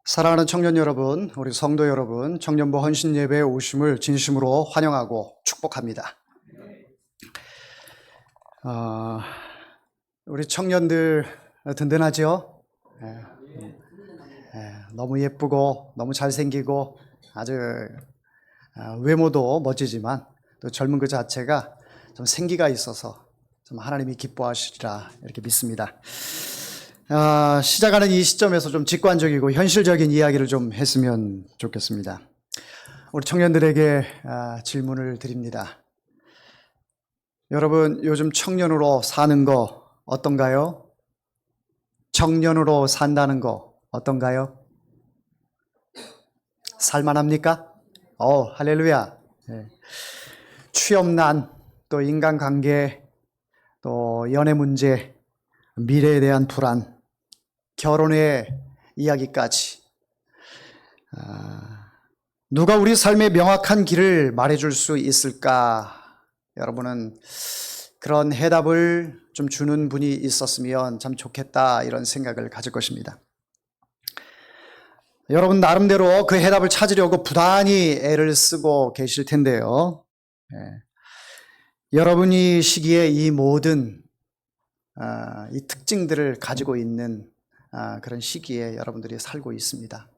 사랑하는 청년 여러분, 우리 성도 여러분, 청년부 헌신 예배에 오심을 진심으로 환영하고 축복합니다. 우리 청년들 든든하죠? 너무 예쁘고 너무 잘생기고 아주 외모도 멋지지만 또 젊은 그 자체가 좀 생기가 있어서 좀 하나님이 기뻐하시리라 이렇게 믿습니다. 시작하는 이 시점에서 좀 직관적이고 현실적인 이야기를 좀 했으면 좋겠습니다. 우리 청년들에게 질문을 드립니다. 여러분, 요즘 청년으로 사는 거 어떤가요? 청년으로 산다는 거 어떤가요? 살만합니까? 할렐루야. 네. 취업난, 또 인간관계, 또 연애 문제, 미래에 대한 불안, 결혼의 이야기까지 누가 우리 삶의 명확한 길을 말해줄 수 있을까? 여러분은 그런 해답을 좀 주는 분이 있었으면 참 좋겠다 이런 생각을 가질 것입니다. 여러분 나름대로 그 해답을 찾으려고 부단히 애를 쓰고 계실 텐데요. 여러분이 시기에 이 모든 이 특징들을 가지고 있는 그런 시기에 여러분들이 살고 있습니다.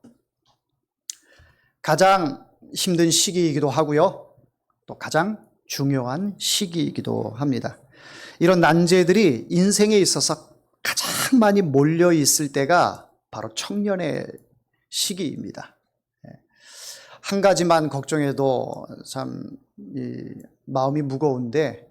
가장 힘든 시기이기도 하고요. 또 가장 중요한 시기이기도 합니다. 이런 난제들이 인생에 있어서 가장 많이 몰려 있을 때가 바로 청년의 시기입니다. 한 가지만 걱정해도 참 마음이 무거운데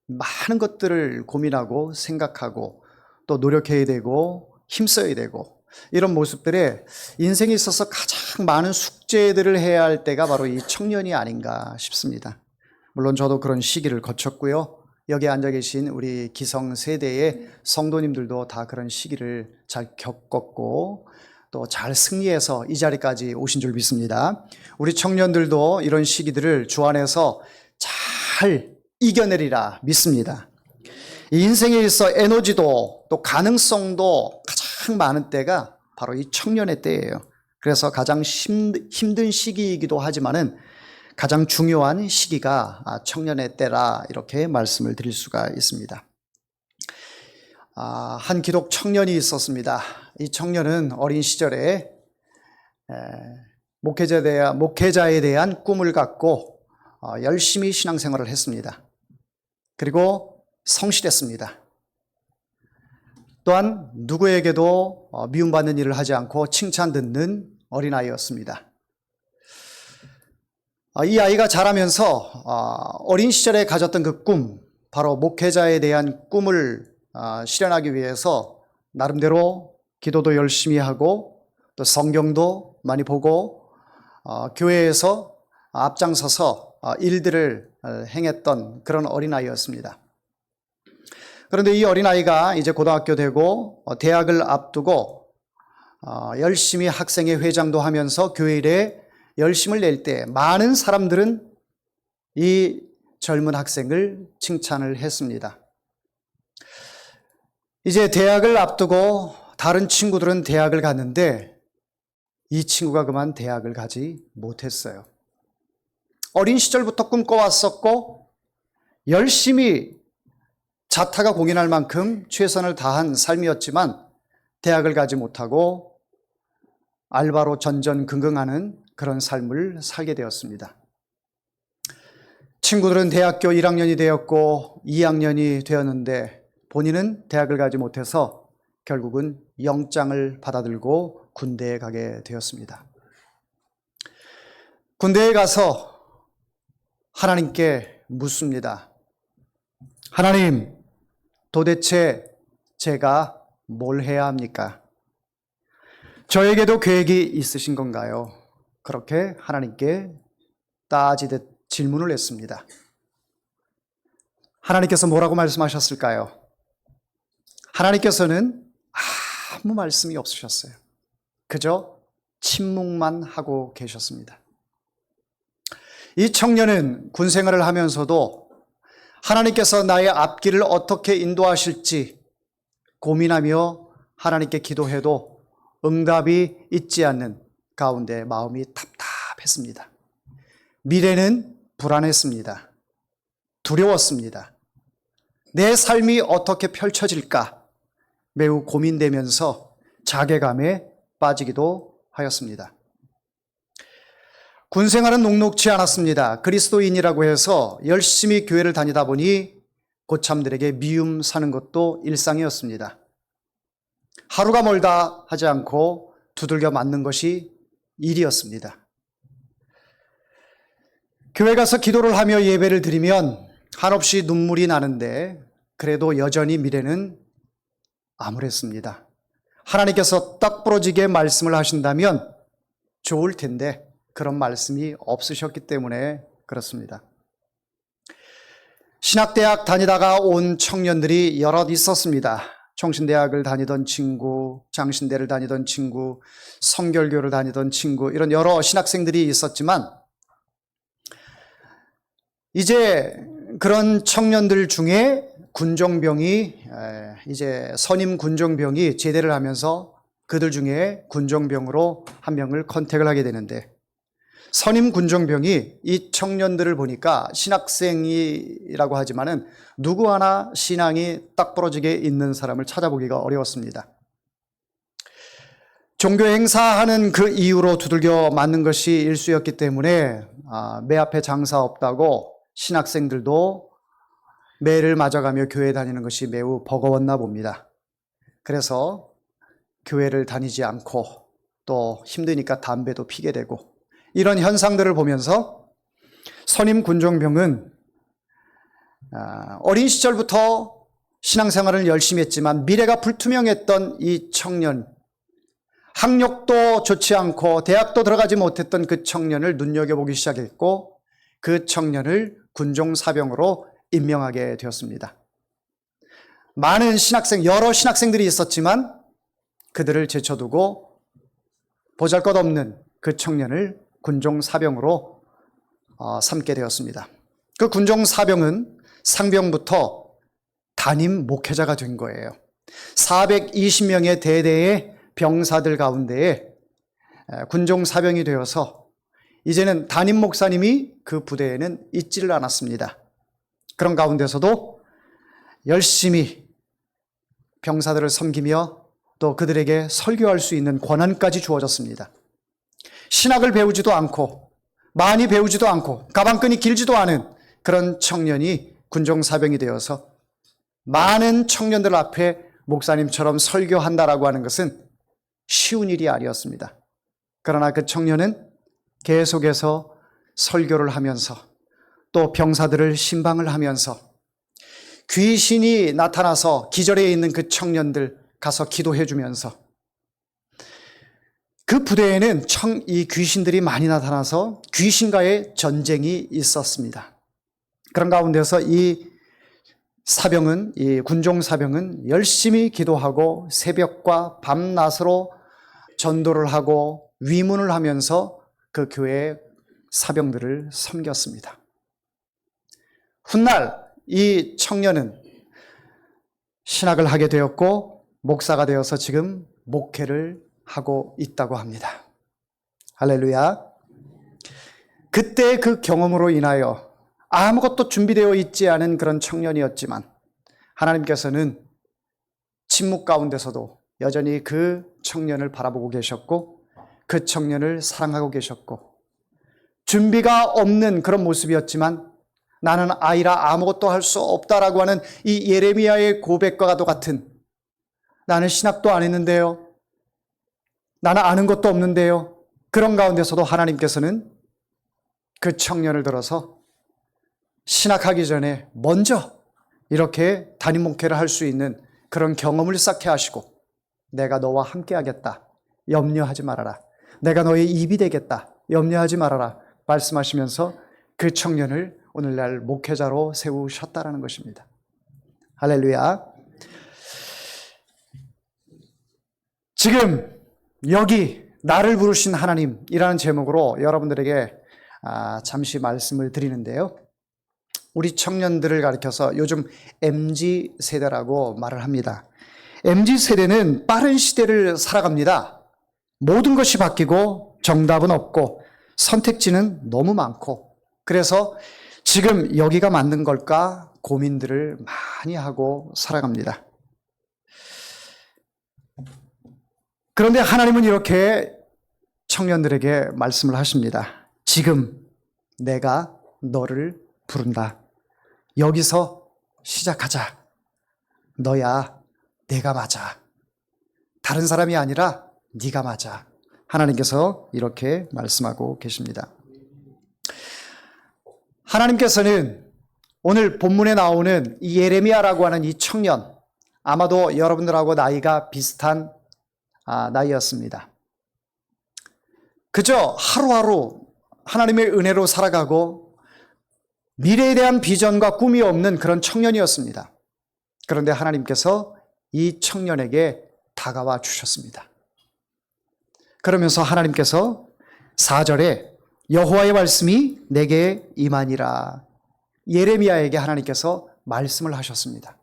많은 것들을 고민하고 생각하고 또 노력해야 되고 힘써야 되고 이런 모습들에 인생에 있어서 가장 많은 숙제들을 해야 할 때가 바로 이 청년이 아닌가 싶습니다. 물론 저도 그런 시기를 거쳤고요. 여기 앉아 계신 우리 기성세대의 성도님들도 다 그런 시기를 잘 겪었고 또 잘 승리해서 이 자리까지 오신 줄 믿습니다. 우리 청년들도 이런 시기들을 주 안에서 잘 이겨내리라 믿습니다. 인생에 있어 에너지도 또 가능성도 가장 많은 때가 바로 이 청년의 때예요. 그래서 가장 힘든 시기이기도 하지만은 가장 중요한 시기가 청년의 때라 이렇게 말씀을 드릴 수가 있습니다. 한 기독 청년이 있었습니다. 이 청년은 어린 시절에 목회자에 대한 꿈을 갖고 열심히 신앙생활을 했습니다. 그리고 성실했습니다. 또한 누구에게도 미움받는 일을 하지 않고 칭찬 듣는 어린아이였습니다. 이 아이가 자라면서 어린 시절에 가졌던 그 꿈, 바로 목회자에 대한 꿈을 실현하기 위해서 나름대로 기도도 열심히 하고 또 성경도 많이 보고 교회에서 앞장서서 일들을 행했던 그런 어린아이였습니다. 그런데 이 어린아이가 이제 고등학교 되고 대학을 앞두고 열심히 학생회 회장도 하면서 교회 일에 열심을 낼 때 많은 사람들은 이 젊은 학생을 칭찬을 했습니다. 이제 대학을 앞두고 다른 친구들은 대학을 갔는데 이 친구가 그만 대학을 가지 못했어요. 어린 시절부터 꿈꿔왔었고 열심히 자타가 공인할 만큼 최선을 다한 삶이었지만 대학을 가지 못하고 알바로 전전긍긍하는 그런 삶을 살게 되었습니다. 친구들은 대학교 1학년이 되었고 2학년이 되었는데 본인은 대학을 가지 못해서 결국은 영장을 받아들고 군대에 가게 되었습니다. 군대에 가서 하나님께 묻습니다. 하나님, 도대체 제가 뭘 해야 합니까? 저에게도 계획이 있으신 건가요? 그렇게 하나님께 따지듯 질문을 했습니다. 하나님께서 뭐라고 말씀하셨을까요? 하나님께서는 아무 말씀이 없으셨어요. 그저 침묵만 하고 계셨습니다. 이 청년은 군 생활을 하면서도 하나님께서 나의 앞길을 어떻게 인도하실지 고민하며 하나님께 기도해도 응답이 있지 않는 가운데 마음이 답답했습니다. 미래는 불안했습니다. 두려웠습니다. 내 삶이 어떻게 펼쳐질까 매우 고민되면서 자괴감에 빠지기도 하였습니다. 군 생활은 녹록지 않았습니다. 그리스도인이라고 해서 열심히 교회를 다니다 보니 고참들에게 미움 사는 것도 일상이었습니다. 하루가 멀다 하지 않고 두들겨 맞는 것이 일이었습니다. 교회 가서 기도를 하며 예배를 드리면 한없이 눈물이 나는데 그래도 여전히 미래는 암울했습니다. 하나님께서 딱 부러지게 말씀을 하신다면 좋을 텐데 그런 말씀이 없으셨기 때문에 그렇습니다. 신학대학 다니다가 온 청년들이 여럿 있었습니다. 총신대학을 다니던 친구, 장신대를 다니던 친구, 성결교를 다니던 친구, 이런 여러 신학생들이 있었지만 이제 그런 청년들 중에 이제 선임 군종병이 제대를 하면서 그들 중에 군종병으로 한 명을 컨택을 하게 되는데, 선임 군종병이 이 청년들을 보니까 신학생이라고 하지만은 누구 하나 신앙이 딱 부러지게 있는 사람을 찾아보기가 어려웠습니다. 종교 행사하는 그 이유로 두들겨 맞는 것이 일수였기 때문에 매 앞에 장사 없다고 신학생들도 매를 맞아가며 교회 다니는 것이 매우 버거웠나 봅니다. 그래서 교회를 다니지 않고 또 힘드니까 담배도 피게 되고, 이런 현상들을 보면서 선임 군종병은 어린 시절부터 신앙생활을 열심히 했지만 미래가 불투명했던 이 청년, 학력도 좋지 않고 대학도 들어가지 못했던 그 청년을 눈여겨보기 시작했고 그 청년을 군종사병으로 임명하게 되었습니다. 많은 여러 신학생들이 있었지만 그들을 제쳐두고 보잘것없는 그 청년을 군종사병으로 삼게 되었습니다. 그 군종사병은 상병부터 담임 목회자가 된 거예요. 420명의 대대의 병사들 가운데에 군종사병이 되어서 이제는 담임 목사님이 그 부대에는 있지를 않았습니다. 그런 가운데서도 열심히 병사들을 섬기며 또 그들에게 설교할 수 있는 권한까지 주어졌습니다. 신학을 배우지도 않고 많이 배우지도 않고 가방끈이 길지도 않은 그런 청년이 군종사병이 되어서 많은 청년들 앞에 목사님처럼 설교한다라고 하는 것은 쉬운 일이 아니었습니다. 그러나 그 청년은 계속해서 설교를 하면서 또 병사들을 신방을 하면서 귀신이 나타나서 기절해 있는 그 청년들 가서 기도해 주면서, 그 부대에는 이 귀신들이 많이 나타나서 귀신과의 전쟁이 있었습니다. 그런 가운데서 이 군종사병은 열심히 기도하고 새벽과 밤낮으로 전도를 하고 위문을 하면서 그 교회의 사병들을 섬겼습니다. 훗날 이 청년은 신학을 하게 되었고 목사가 되어서 지금 목회를 하고 있다고 합니다. 할렐루야. 그때 그 경험으로 인하여 아무것도 준비되어 있지 않은 그런 청년이었지만 하나님께서는 침묵 가운데서도 여전히 그 청년을 바라보고 계셨고 그 청년을 사랑하고 계셨고, 준비가 없는 그런 모습이었지만 나는 아이라 아무것도 할 수 없다라고 하는 이 예레미야의 고백과도 같은, 나는 신학도 안 했는데요, 나는 아는 것도 없는데요, 그런 가운데서도 하나님께서는 그 청년을 들어서 신학하기 전에 먼저 이렇게 담임 목회를 할 수 있는 그런 경험을 쌓게 하시고, 내가 너와 함께 하겠다, 염려하지 말아라, 내가 너의 입이 되겠다, 염려하지 말아라 말씀하시면서 그 청년을 오늘날 목회자로 세우셨다라는 것입니다. 할렐루야. 지금 여기 나를 부르신 하나님이라는 제목으로 여러분들에게 잠시 말씀을 드리는데요, 우리 청년들을 가리켜서 요즘 MZ세대라고 말을 합니다. MZ세대는 빠른 시대를 살아갑니다. 모든 것이 바뀌고 정답은 없고 선택지는 너무 많고 그래서 지금 여기가 맞는 걸까 고민들을 많이 하고 살아갑니다. 그런데 하나님은 이렇게 청년들에게 말씀을 하십니다. 지금 내가 너를 부른다. 여기서 시작하자. 너야 내가 맞아. 다른 사람이 아니라 네가 맞아. 하나님께서 이렇게 말씀하고 계십니다. 하나님께서는 오늘 본문에 나오는 이 예레미야라고 하는 이 청년, 아마도 여러분들하고 나이가 비슷한 나이였습니다. 그저 하루하루 하나님의 은혜로 살아가고 미래에 대한 비전과 꿈이 없는 그런 청년이었습니다. 그런데 하나님께서 이 청년에게 다가와 주셨습니다. 그러면서 하나님께서 4절에 여호와의 말씀이 내게 임하니라. 예레미야에게 하나님께서 말씀을 하셨습니다.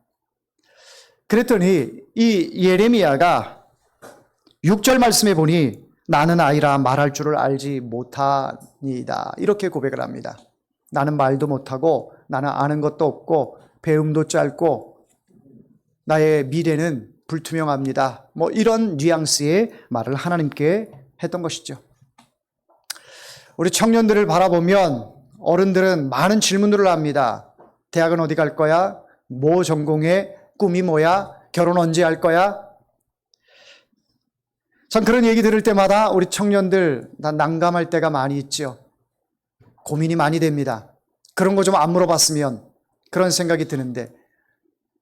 그랬더니 이 예레미야가 6절 말씀에 보니 나는 아이라 말할 줄을 알지 못하니이다. 이렇게 고백을 합니다. 나는 말도 못하고 나는 아는 것도 없고 배움도 짧고 나의 미래는 불투명합니다. 이런 뉘앙스의 말을 하나님께 했던 것이죠. 우리 청년들을 바라보면 어른들은 많은 질문들을 합니다. 대학은 어디 갈 거야? 뭐 전공해? 꿈이 뭐야? 결혼 언제 할 거야? 전 그런 얘기 들을 때마다 우리 청년들 난감할 때가 많이 있죠. 고민이 많이 됩니다. 그런 거 좀 안 물어봤으면 그런 생각이 드는데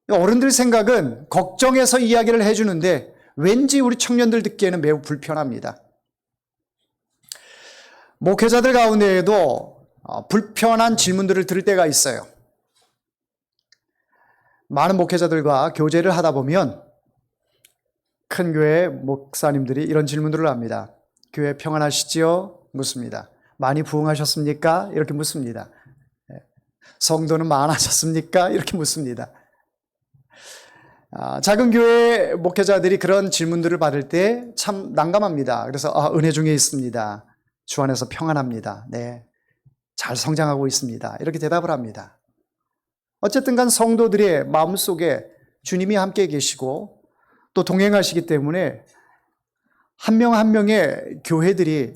어른들 생각은 걱정해서 이야기를 해주는데 왠지 우리 청년들 듣기에는 매우 불편합니다. 목회자들 가운데에도 불편한 질문들을 들을 때가 있어요. 많은 목회자들과 교제를 하다 보면 큰 교회 목사님들이 이런 질문들을 합니다. 교회 평안하시지요? 묻습니다. 많이 부흥하셨습니까? 이렇게 묻습니다. 성도는 많아졌습니까? 이렇게 묻습니다. 작은 교회 목회자들이 그런 질문들을 받을 때 참 난감합니다. 그래서 은혜 중에 있습니다. 주 안에서 평안합니다. 네, 잘 성장하고 있습니다. 이렇게 대답을 합니다. 어쨌든 간 성도들의 마음속에 주님이 함께 계시고 또 동행하시기 때문에 한 명 한 명의 교회들이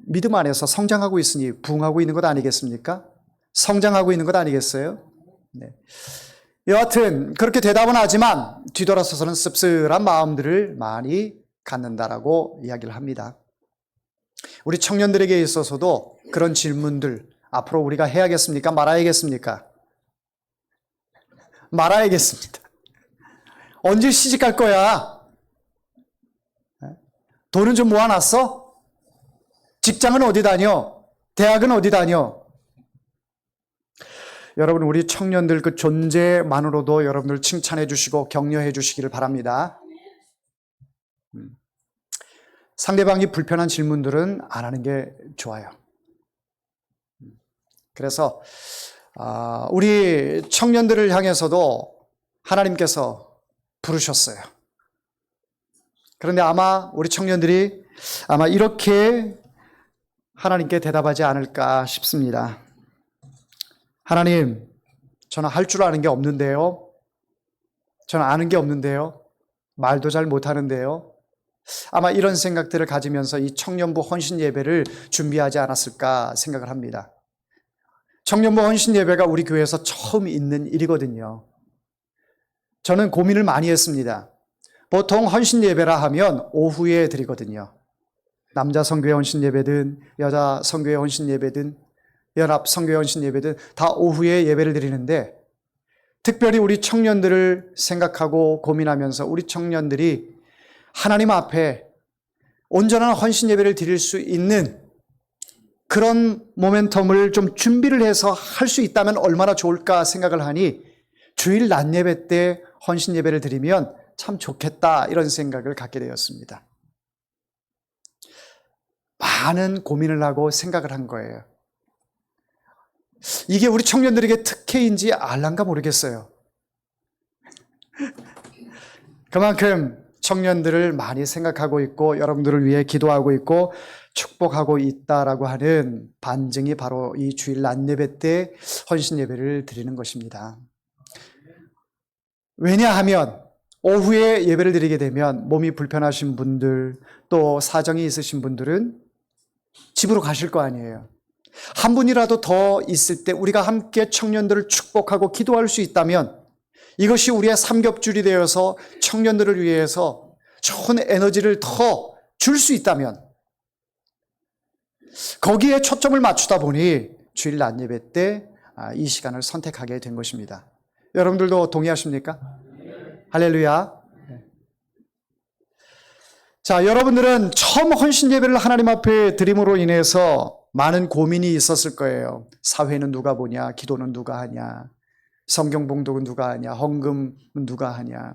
믿음 안에서 성장하고 있으니 부흥하고 있는 것 아니겠습니까? 성장하고 있는 것 아니겠어요? 네. 여하튼 그렇게 대답은 하지만 뒤돌아서서는 씁쓸한 마음들을 많이 갖는다라고 이야기를 합니다. 우리 청년들에게 있어서도 그런 질문들 앞으로 우리가 해야겠습니까? 말아야겠습니까? 말아야겠습니다. 언제 시집갈 거야? 돈은 좀 모아놨어? 직장은 어디 다녀? 대학은 어디 다녀? 여러분, 우리 청년들 그 존재만으로도 여러분들 칭찬해 주시고 격려해 주시기를 바랍니다. 상대방이 불편한 질문들은 안 하는 게 좋아요. 그래서 우리 청년들을 향해서도 하나님께서 부르셨어요. 그런데 아마 우리 청년들이 아마 이렇게 하나님께 대답하지 않을까 싶습니다. 하나님, 저는 할 줄 아는 게 없는데요. 저는 아는 게 없는데요. 말도 잘 못하는데요. 아마 이런 생각들을 가지면서 이 청년부 헌신 예배를 준비하지 않았을까 생각을 합니다. 청년부 헌신 예배가 우리 교회에서 처음 있는 일이거든요. 저는 고민을 많이 했습니다. 보통 헌신 예배라 하면 오후에 드리거든요. 남자 선교회 헌신 예배든 여자 선교회 헌신 예배든 연합 선교회 헌신 예배든 다 오후에 예배를 드리는데 특별히 우리 청년들을 생각하고 고민하면서 우리 청년들이 하나님 앞에 온전한 헌신 예배를 드릴 수 있는 그런 모멘텀을 좀 준비를 해서 할 수 있다면 얼마나 좋을까 생각을 하니 주일 낮 예배 때 헌신 예배를 드리면 참 좋겠다 이런 생각을 갖게 되었습니다. 많은 고민을 하고 생각을 한 거예요. 이게 우리 청년들에게 특혜인지 알란가 모르겠어요. 그만큼 청년들을 많이 생각하고 있고 여러분들을 위해 기도하고 있고 축복하고 있다라고 하는 반증이 바로 이 주일 낮 예배 때 헌신 예배를 드리는 것입니다. 왜냐하면 오후에 예배를 드리게 되면 몸이 불편하신 분들 또 사정이 있으신 분들은 집으로 가실 거 아니에요. 한 분이라도 더 있을 때 우리가 함께 청년들을 축복하고 기도할 수 있다면 이것이 우리의 삼겹줄이 되어서 청년들을 위해서 좋은 에너지를 더 줄 수 있다면 거기에 초점을 맞추다 보니 주일 낮 예배 때 이 시간을 선택하게 된 것입니다. 여러분들도 동의하십니까? 할렐루야. 자, 여러분들은 처음 헌신 예배를 하나님 앞에 드림으로 인해서 많은 고민이 있었을 거예요. 사회는 누가 보냐? 기도는 누가 하냐? 성경 봉독은 누가 하냐? 헌금은 누가 하냐?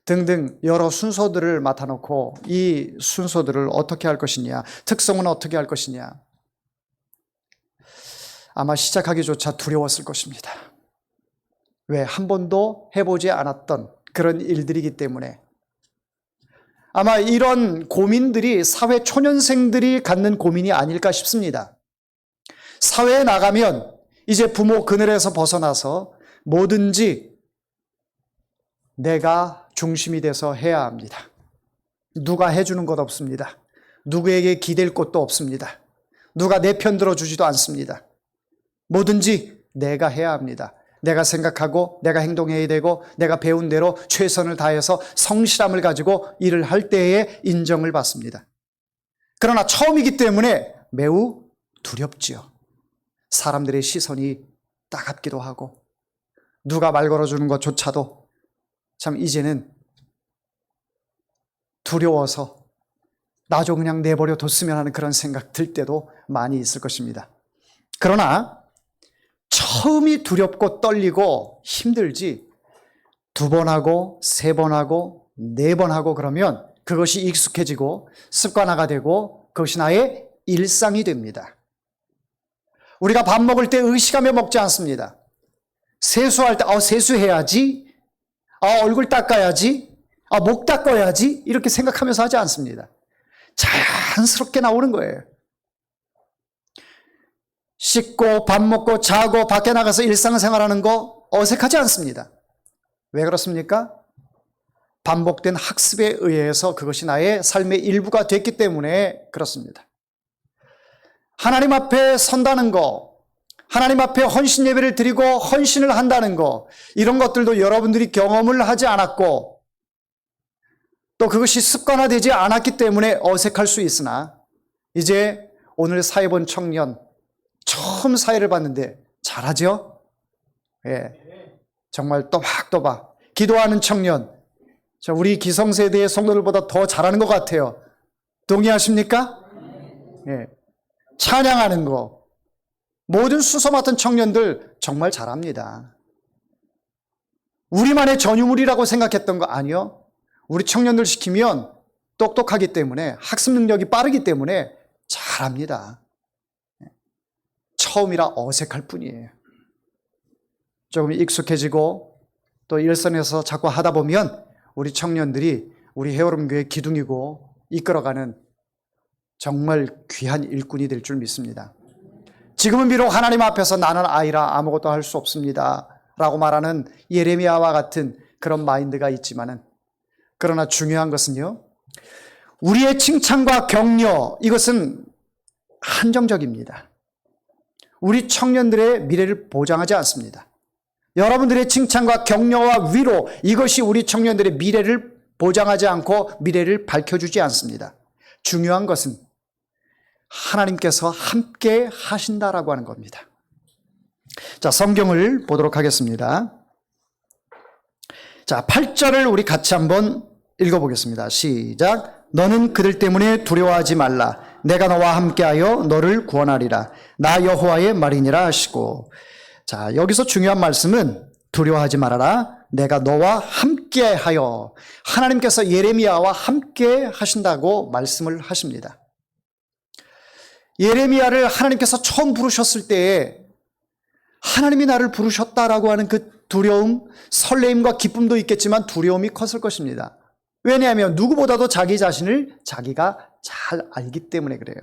등등 여러 순서들을 맡아놓고 이 순서들을 어떻게 할 것이냐? 특성은 어떻게 할 것이냐? 아마 시작하기조차 두려웠을 것입니다. 왜? 한 번도 해보지 않았던 그런 일들이기 때문에 아마 이런 고민들이 사회 초년생들이 갖는 고민이 아닐까 싶습니다. 사회에 나가면 이제 부모 그늘에서 벗어나서 뭐든지 내가 중심이 돼서 해야 합니다. 누가 해주는 것 없습니다. 누구에게 기댈 곳도 없습니다. 누가 내 편 들어주지도 않습니다. 뭐든지 내가 해야 합니다. 내가 생각하고 내가 행동해야 되고 내가 배운 대로 최선을 다해서 성실함을 가지고 일을 할 때에 인정을 받습니다. 그러나 처음이기 때문에 매우 두렵지요. 사람들의 시선이 따갑기도 하고 누가 말 걸어주는 것조차도 참 이제는 두려워서 나 좀 그냥 내버려 뒀으면 하는 그런 생각 들 때도 많이 있을 것입니다. 그러나 처음이 두렵고 떨리고 힘들지 2번 하고 3번 하고 4번 하고 그러면 그것이 익숙해지고 습관화가 되고 그것이 나의 일상이 됩니다. 우리가 밥 먹을 때 의식하며 먹지 않습니다. 세수할 때 세수해야지, 얼굴 닦아야지, 목 닦아야지 이렇게 생각하면서 하지 않습니다. 자연스럽게 나오는 거예요. 씻고 밥 먹고 자고 밖에 나가서 일상생활하는 거 어색하지 않습니다. 왜 그렇습니까? 반복된 학습에 의해서 그것이 나의 삶의 일부가 됐기 때문에 그렇습니다. 하나님 앞에 선다는 거, 하나님 앞에 헌신 예배를 드리고 헌신을 한다는 거, 이런 것들도 여러분들이 경험을 하지 않았고 또 그것이 습관화되지 않았기 때문에 어색할 수 있으나 이제 오늘 사회 본 청년 처음 사회를 봤는데 잘하죠? 예, 정말 또박또박 기도하는 청년, 우리 기성세대의 성도들보다 더 잘하는 것 같아요. 동의하십니까? 예, 찬양하는 거, 모든 수서 맡은 청년들 정말 잘합니다. 우리만의 전유물이라고 생각했던 거 아니요. 우리 청년들 시키면 똑똑하기 때문에 학습 능력이 빠르기 때문에 잘합니다. 처음이라 어색할 뿐이에요. 조금 익숙해지고 또 일선에서 자꾸 하다 보면 우리 청년들이 우리 헤어름교회 기둥이고 이끌어가는 정말 귀한 일꾼이 될 줄 믿습니다. 지금은 비록 하나님 앞에서 나는 아이라 아무것도 할 수 없습니다 라고 말하는 예레미야와 같은 그런 마인드가 있지만은 그러나 중요한 것은요, 우리의 칭찬과 격려, 이것은 한정적입니다. 우리 청년들의 미래를 보장하지 않습니다. 여러분들의 칭찬과 격려와 위로, 이것이 우리 청년들의 미래를 보장하지 않고 미래를 밝혀주지 않습니다. 중요한 것은 하나님께서 함께 하신다라고 하는 겁니다. 자, 성경을 보도록 하겠습니다. 자, 8절을 우리 같이 한번 읽어보겠습니다. 시작. 너는 그들 때문에 두려워하지 말라. 내가 너와 함께하여 너를 구원하리라. 나 여호와의 말이니라 하시고. 자, 여기서 중요한 말씀은 두려워하지 말아라. 내가 너와 함께하여. 하나님께서 예레미야와 함께 하신다고 말씀을 하십니다. 예레미야를 하나님께서 처음 부르셨을 때에 하나님이 나를 부르셨다라고 하는 그 두려움, 설레임과 기쁨도 있겠지만 두려움이 컸을 것입니다. 왜냐하면 누구보다도 자기 자신을 자기가 잘 알기 때문에 그래요.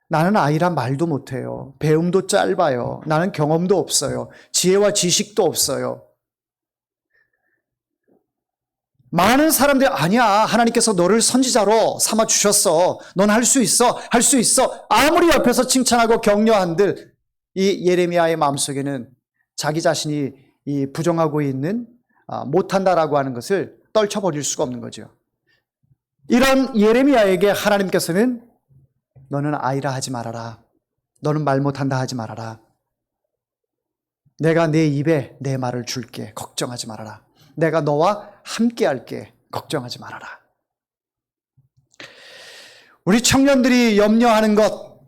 나는 아이란 말도 못해요. 배움도 짧아요. 나는 경험도 없어요. 지혜와 지식도 없어요. 많은 사람들이 아니야. 하나님께서 너를 선지자로 삼아주셨어. 넌 할 수 있어. 할 수 있어. 아무리 옆에서 칭찬하고 격려한들 이 예레미야의 마음속에는 자기 자신이 이 부정하고 있는 못한다라고 하는 것을 떨쳐버릴 수가 없는 거죠. 이런 예레미야에게 하나님께서는 너는 아이라 하지 말아라. 너는 말 못한다 하지 말아라. 내가 내 입에 내 말을 줄게. 걱정하지 말아라. 내가 너와 함께 할게. 걱정하지 말아라. 우리 청년들이 염려하는 것,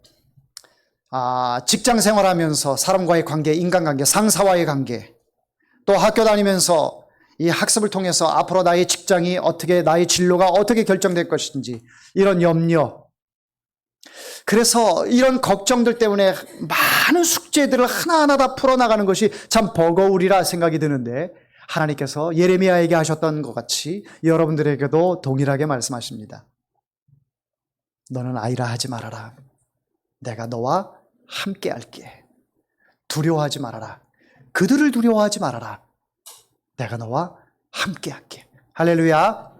직장 생활하면서 사람과의 관계, 인간관계, 상사와의 관계, 또 학교 다니면서 이 학습을 통해서 앞으로 나의 직장이 어떻게, 나의 진로가 어떻게 결정될 것인지 이런 염려. 그래서 이런 걱정들 때문에 많은 숙제들을 하나하나 다 풀어나가는 것이 참 버거우리라 생각이 드는데 하나님께서 예레미야에게 하셨던 것 같이 여러분들에게도 동일하게 말씀하십니다. 너는 아이라 하지 말아라. 내가 너와 함께 할게. 두려워하지 말아라. 그들을 두려워하지 말아라. 내가 너와 함께 할게. 할렐루야.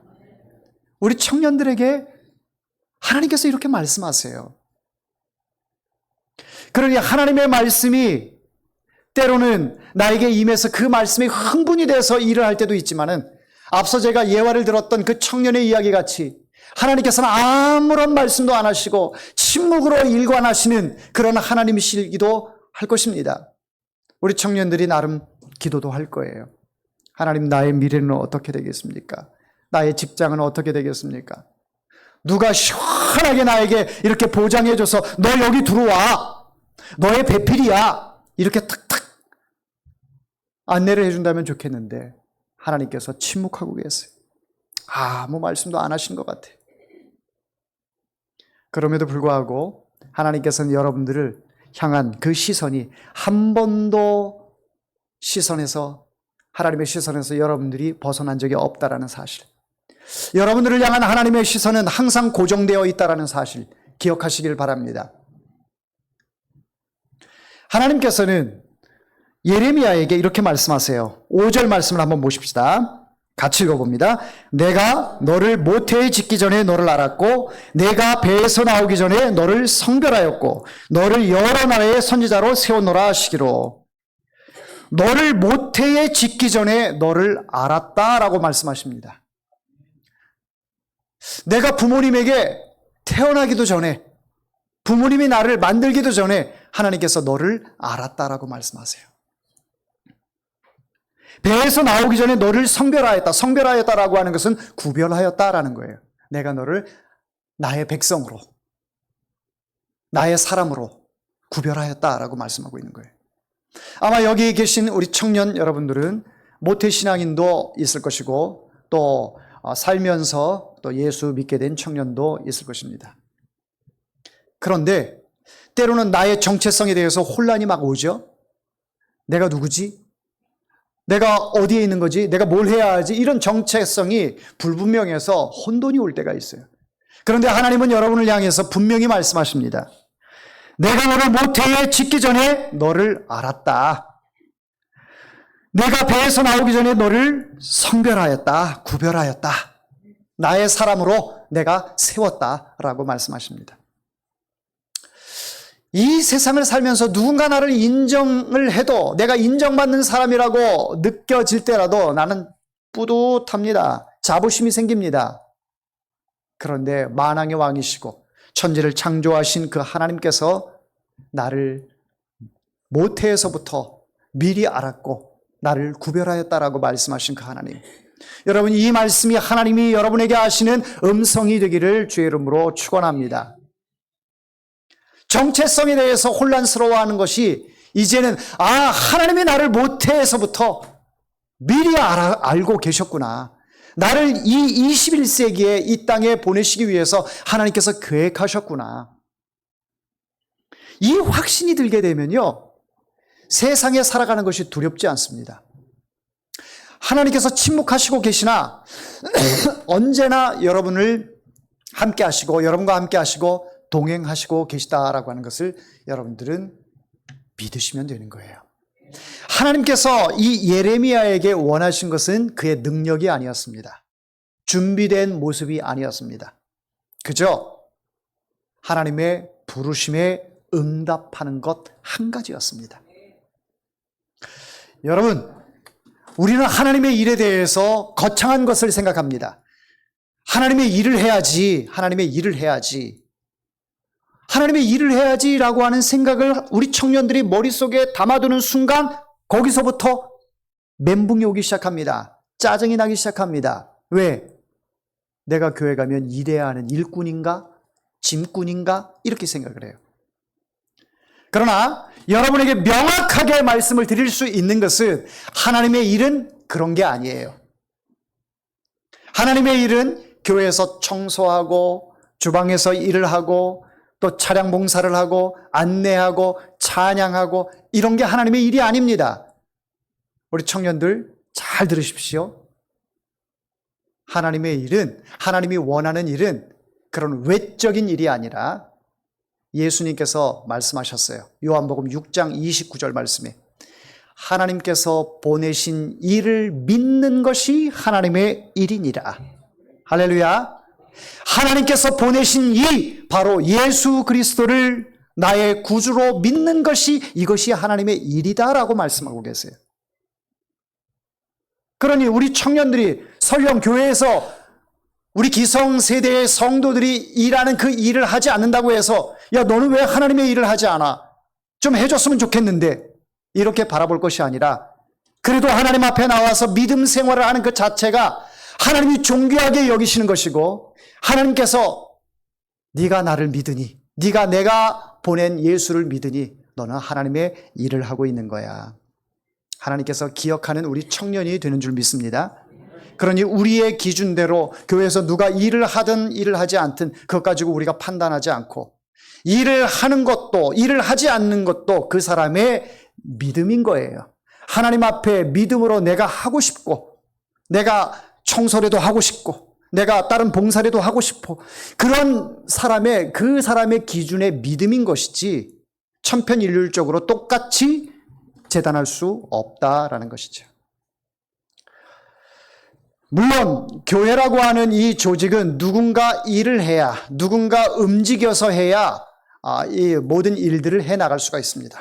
우리 청년들에게 하나님께서 이렇게 말씀하세요. 그러니 하나님의 말씀이 때로는 나에게 임해서 그 말씀이 흥분이 돼서 일을 할 때도 있지만은 앞서 제가 예화를 들었던 그 청년의 이야기 같이 하나님께서는 아무런 말씀도 안 하시고 침묵으로 일관하시는 그런 하나님이시기도 할 것입니다. 우리 청년들이 나름 기도도 할 거예요. 하나님, 나의 미래는 어떻게 되겠습니까? 나의 직장은 어떻게 되겠습니까? 누가 시원하게 나에게 이렇게 보장해줘서 너 여기 들어와. 너의 배필이야. 이렇게 탁탁 안내를 해준다면 좋겠는데 하나님께서 침묵하고 계세요. 아무 말씀도 안 하신 것 같아요. 그럼에도 불구하고 하나님께서는 여러분들을 향한 그 시선이 한 번도 하나님의 시선에서 여러분들이 벗어난 적이 없다라는 사실, 여러분들을 향한 하나님의 시선은 항상 고정되어 있다라는 사실 기억하시길 바랍니다. 하나님께서는 예레미야에게 이렇게 말씀하세요. 5절 말씀을 한번 보십시다. 같이 읽어봅니다. 내가 너를 모태에 짓기 전에 너를 알았고 내가 배에서 나오기 전에 너를 성별하였고 너를 여러 나라의 선지자로 세웠노라 하시기로. 너를 모태에 짓기 전에 너를 알았다라고 말씀하십니다. 내가 부모님에게 태어나기도 전에, 부모님이 나를 만들기도 전에 하나님께서 너를 알았다라고 말씀하세요. 배에서 나오기 전에 너를 성별하였다. 성별하였다라고 하는 것은 구별하였다라는 거예요. 내가 너를 나의 백성으로, 나의 사람으로 구별하였다라고 말씀하고 있는 거예요. 아마 여기 계신 우리 청년 여러분들은 모태신앙인도 있을 것이고 또 살면서 또 예수 믿게 된 청년도 있을 것입니다. 그런데 때로는 나의 정체성에 대해서 혼란이 막 오죠. 내가 누구지? 내가 어디에 있는 거지? 내가 뭘 해야 하지? 이런 정체성이 불분명해서 혼돈이 올 때가 있어요. 그런데 하나님은 여러분을 향해서 분명히 말씀하십니다. 내가 너를 모태에 짓기 전에 너를 알았다. 내가 배에서 나오기 전에 너를 성별하였다. 구별하였다. 나의 사람으로 내가 세웠다라고 말씀하십니다. 이 세상을 살면서 누군가 나를 인정을 해도 내가 인정받는 사람이라고 느껴질 때라도 나는 뿌듯합니다. 자부심이 생깁니다. 그런데 만왕의 왕이시고 천지를 창조하신 그 하나님께서 나를 모태에서부터 미리 알았고 나를 구별하였다라고 말씀하신 그 하나님. 여러분, 이 말씀이 하나님이 여러분에게 하시는 음성이 되기를 주의 이름으로 축원합니다. 정체성에 대해서 혼란스러워하는 것이 이제는 하나님이 나를 모태에서부터 미리 알고 계셨구나. 나를 이 21세기에 이 땅에 보내시기 위해서 하나님께서 계획하셨구나. 이 확신이 들게 되면요, 세상에 살아가는 것이 두렵지 않습니다. 하나님께서 침묵하시고 계시나 언제나 여러분을 함께 하시고 여러분과 함께 하시고 동행하시고 계시다라고 하는 것을 여러분들은 믿으시면 되는 거예요. 하나님께서 이 예레미야에게 원하신 것은 그의 능력이 아니었습니다. 준비된 모습이 아니었습니다. 그저 하나님의 부르심에 응답하는 것 한 가지였습니다. 여러분, 우리는 하나님의 일에 대해서 거창한 것을 생각합니다. 하나님의 일을 해야지, 하나님의 일을 해야지. 하나님의 일을 해야지라고 하는 생각을 우리 청년들이 머릿속에 담아두는 순간 거기서부터 멘붕이 오기 시작합니다. 짜증이 나기 시작합니다. 왜? 내가 교회 가면 일해야 하는 일꾼인가? 짐꾼인가? 이렇게 생각을 해요. 그러나 여러분에게 명확하게 말씀을 드릴 수 있는 것은 하나님의 일은 그런 게 아니에요. 하나님의 일은 교회에서 청소하고 주방에서 일을 하고 또 차량 봉사를 하고 안내하고 찬양하고 이런 게 하나님의 일이 아닙니다. 우리 청년들 잘 들으십시오. 하나님의 일은, 하나님이 원하는 일은 그런 외적인 일이 아니라 예수님께서 말씀하셨어요. 요한복음 6장 29절 말씀에 하나님께서 보내신 일을 믿는 것이 하나님의 일이니라. 할렐루야. 하나님께서 보내신 이 바로 예수 그리스도를 나의 구주로 믿는 것이 이것이 하나님의 일이다라고 말씀하고 계세요. 그러니 우리 청년들이 설령 교회에서 우리 기성세대의 성도들이 일하는 그 일을 하지 않는다고 해서 야 너는 왜 하나님의 일을 하지 않아? 좀 해줬으면 좋겠는데 이렇게 바라볼 것이 아니라 그래도 하나님 앞에 나와서 믿음 생활을 하는 그 자체가 하나님이 존귀하게 여기시는 것이고 하나님께서 네가 나를 믿으니 네가 내가 보낸 예수를 믿으니 너는 하나님의 일을 하고 있는 거야. 하나님께서 기억하는 우리 청년이 되는 줄 믿습니다. 그러니 우리의 기준대로 교회에서 누가 일을 하든 일을 하지 않든 그것 가지고 우리가 판단하지 않고 일을 하는 것도 일을 하지 않는 것도 그 사람의 믿음인 거예요. 하나님 앞에 믿음으로 내가 하고 싶고 내가 청소라도 하고 싶고 내가 다른 봉사라도 하고 싶어 그런 사람의 그 사람의 기준의 믿음인 것이지 천편일률적으로 똑같이 재단할 수 없다라는 것이죠. 물론 교회라고 하는 이 조직은 누군가 일을 해야 누군가 움직여서 해야 이 모든 일들을 해나갈 수가 있습니다.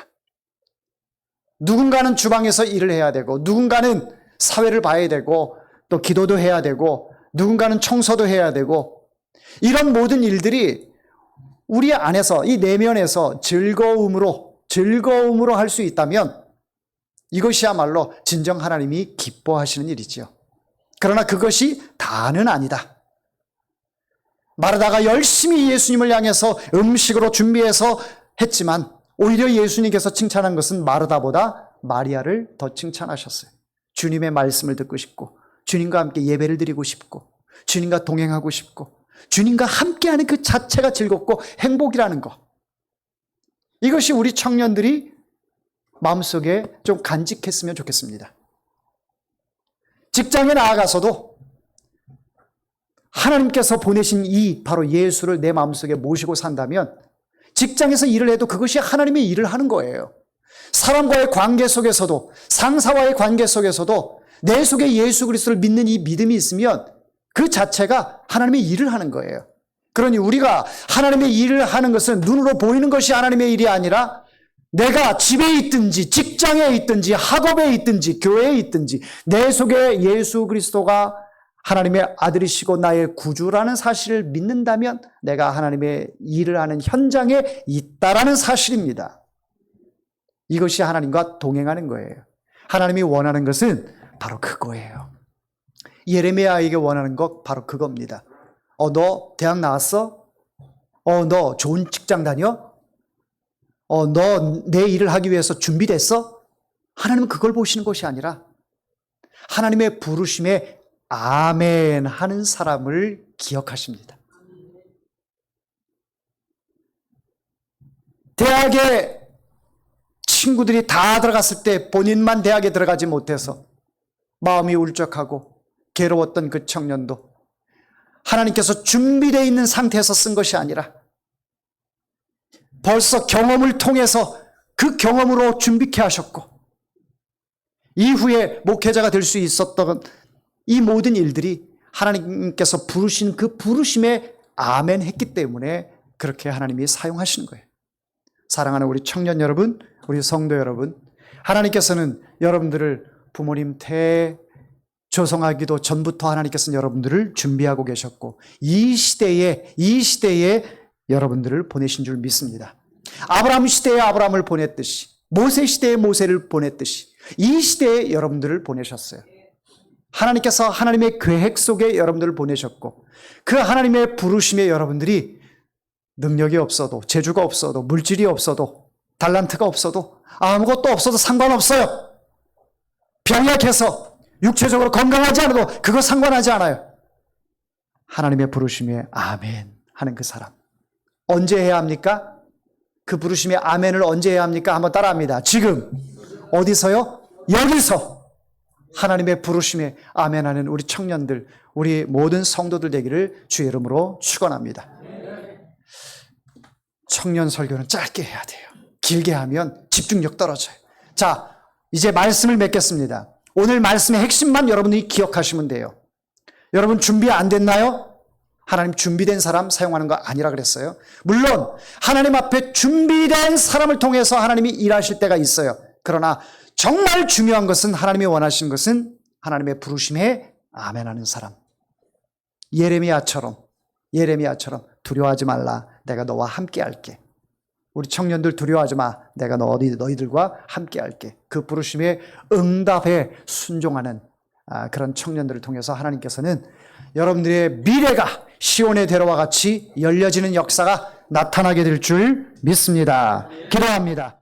누군가는 주방에서 일을 해야 되고 누군가는 사회를 봐야 되고 또 기도도 해야 되고 누군가는 청소도 해야 되고 이런 모든 일들이 우리 안에서 이 내면에서 즐거움으로 할 수 있다면 이것이야말로 진정 하나님이 기뻐하시는 일이지요. 그러나 그것이 다는 아니다. 마르다가 열심히 예수님을 향해서 음식으로 준비해서 했지만 오히려 예수님께서 칭찬한 것은 마르다보다 마리아를 더 칭찬하셨어요. 주님의 말씀을 듣고 싶고 주님과 함께 예배를 드리고 싶고 주님과 동행하고 싶고 주님과 함께하는 그 자체가 즐겁고 행복이라는 것. 이것이 우리 청년들이 마음속에 좀 간직했으면 좋겠습니다. 직장에 나아가서도 하나님께서 보내신 이 바로 예수를 내 마음속에 모시고 산다면 직장에서 일을 해도 그것이 하나님의 일을 하는 거예요. 사람과의 관계 속에서도 상사와의 관계 속에서도 내 속에 예수 그리스도를 믿는 이 믿음이 있으면 그 자체가 하나님의 일을 하는 거예요. 그러니 우리가 하나님의 일을 하는 것은 눈으로 보이는 것이 하나님의 일이 아니라 내가 집에 있든지 직장에 있든지 학업에 있든지 교회에 있든지 내 속에 예수 그리스도가 하나님의 아들이시고 나의 구주라는 사실을 믿는다면 내가 하나님의 일을 하는 현장에 있다라는 사실입니다. 이것이 하나님과 동행하는 거예요. 하나님이 원하는 것은 바로 그거예요. 예레미야에게 원하는 것 바로 그겁니다. 너 대학 나왔어? 너 좋은 직장 다녀? 너 내 일을 하기 위해서 준비됐어? 하나님은 그걸 보시는 것이 아니라 하나님의 부르심에 아멘 하는 사람을 기억하십니다. 대학에 친구들이 다 들어갔을 때 본인만 대학에 들어가지 못해서 마음이 울적하고 괴로웠던 그 청년도 하나님께서 준비되어 있는 상태에서 쓴 것이 아니라 벌써 경험을 통해서 그 경험으로 준비케 하셨고 이후에 목회자가 될 수 있었던 이 모든 일들이 하나님께서 부르신 그 부르심에 아멘 했기 때문에 그렇게 하나님이 사용하시는 거예요. 사랑하는 우리 청년 여러분, 우리 성도 여러분, 하나님께서는 여러분들을 부모님 조성하기도 전부터 하나님께서는 여러분들을 준비하고 계셨고 이 시대에 여러분들을 보내신 줄 믿습니다. 아브라함 시대에 아브라함을 보냈듯이 모세 시대에 모세를 보냈듯이 이 시대에 여러분들을 보내셨어요. 하나님께서 하나님의 계획 속에 여러분들을 보내셨고 그 하나님의 부르심에 여러분들이 능력이 없어도 재주가 없어도 물질이 없어도 달란트가 없어도 아무것도 없어도 상관없어요. 병약해서 육체적으로 건강하지 않아도 그거 상관하지 않아요. 하나님의 부르심에 아멘 하는 그 사람 언제 해야 합니까? 그 부르심에 아멘을 언제 해야 합니까? 한번 따라합니다. 지금 어디서요? 여기서 하나님의 부르심에 아멘하는 우리 청년들, 우리 모든 성도들 되기를 주의 이름으로 축원합니다. 청년 설교는 짧게 해야 돼요. 길게 하면 집중력 떨어져요. 자, 이제 말씀을 맺겠습니다. 오늘 말씀의 핵심만 여러분이 기억하시면 돼요. 여러분 준비 안 됐나요? 하나님 준비된 사람 사용하는 거 아니라 그랬어요. 물론 하나님 앞에 준비된 사람을 통해서 하나님이 일하실 때가 있어요. 그러나 정말 중요한 것은 하나님이 원하시는 것은 하나님의 부르심에 아멘하는 사람. 예레미야처럼 두려워하지 말라. 내가 너와 함께 할게. 우리 청년들 두려워하지 마. 내가 너희들과 함께 할게. 그 부르심에 응답에 순종하는 그런 청년들을 통해서 하나님께서는 여러분들의 미래가 시온의 대로와 같이 열려지는 역사가 나타나게 될 줄 믿습니다. 기도합니다.